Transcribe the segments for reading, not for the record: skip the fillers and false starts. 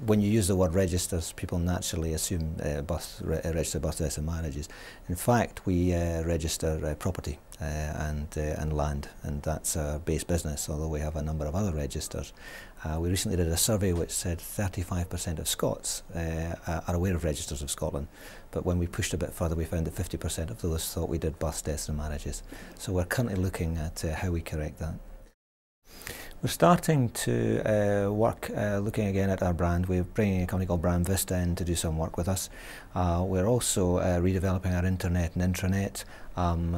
when you use the word registers, people naturally assume register births, deaths and marriages. In fact, we register property and land, and that's our base business, although we have a number of other registers. We recently did a survey which said 35% of Scots are aware of registers of Scotland, but when we pushed a bit further we found that 50% of those thought we did births, deaths and marriages. So we're currently looking at how we correct that. We're starting to work looking again at our brand. We're bringing a company called Brand Vista in to do some work with us. We're also redeveloping our internet and intranet.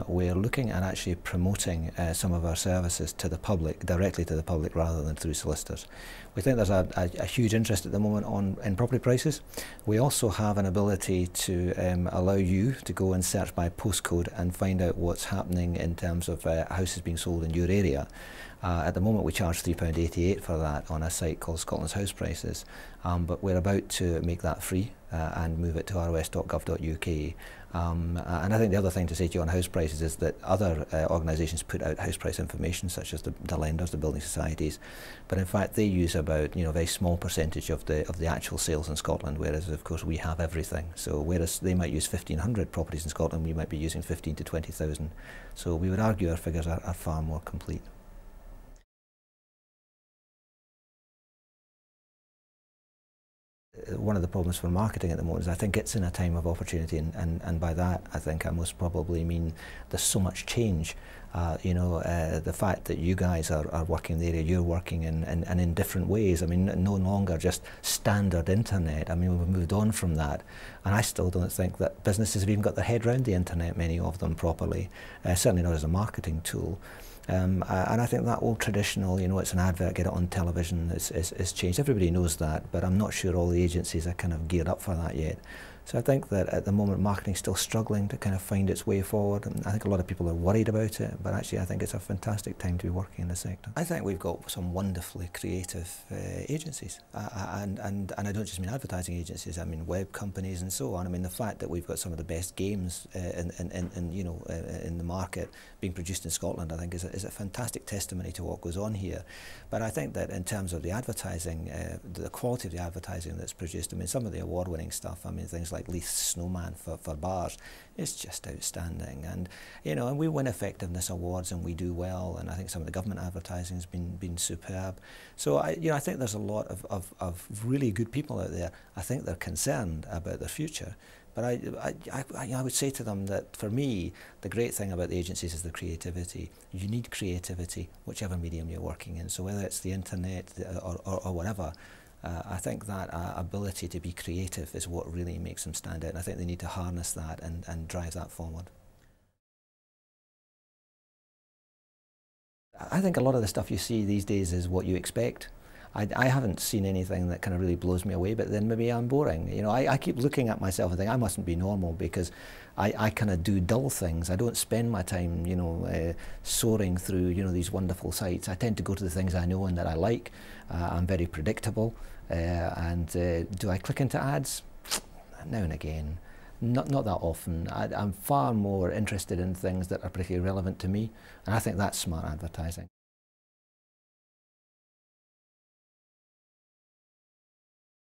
We're looking at actually promoting some of our services to the public, directly to the public rather than through solicitors. We think there's a huge interest at the moment in property prices. We also have an ability to allow you to go and search by postcode and find out what's happening in terms of houses being sold in your area. At the moment we charge £3.88 for that on a site called Scotland's House Prices, but we're about to make that free and move it to ros.gov.uk. And I think the other thing to say to you on house prices is that other organisations put out house price information, such as the lenders, the building societies, but in fact they use about a very small percentage of the actual sales in Scotland, whereas of course we have everything. So whereas they might use 1,500 properties in Scotland, we might be using 15 to 20,000. So we would argue our figures are far more complete. One of the problems for marketing at the moment is I think it's in a time of opportunity, and by that I think I most probably mean there's so much change. The fact that you guys are working in the area you're working in, and in different ways. I mean, no longer just standard internet. I mean, we've moved on from that, and I still don't think that businesses have even got their head around the internet, many of them, properly, certainly not as a marketing tool. And I think that old traditional, it's an advert, get it on television, is changed. Everybody knows that, but I'm not sure all the agencies are kind of geared up for that yet. So I think that at the moment marketing's still struggling to kind of find its way forward. And I think a lot of people are worried about it, but actually I think it's a fantastic time to be working in the sector. I think we've got some wonderfully creative agencies, and I don't just mean advertising agencies, I mean web companies and so on. I mean the fact that we've got some of the best games in the market being produced in Scotland, I think is a fantastic testimony to what goes on here. But I think that in terms of the advertising, the quality of the advertising that's produced, I mean some of the award-winning stuff, I mean things like Leith's Snowman for bars, it's just outstanding. And and we win effectiveness awards and we do well, and I think some of the government advertising has been superb. So I think there's a lot of really good people out there. I think they're concerned about their future. But I would say to them that for me, the great thing about the agencies is the creativity. You need creativity, whichever medium you're working in. So whether it's the internet or whatever, I think that ability to be creative is what really makes them stand out. And I think they need to harness that and drive that forward. I think a lot of the stuff you see these days is what you expect. I haven't seen anything that kind of really blows me away, but then maybe I'm boring. I keep looking at myself and think I mustn't be normal because I kind of do dull things. I don't spend my time, soaring through, these wonderful sites. I tend to go to the things I know and that I like. I'm very predictable. Do I click into ads? Now and again. Not that often. I'm far more interested in things that are particularly relevant to me, and I think that's smart advertising.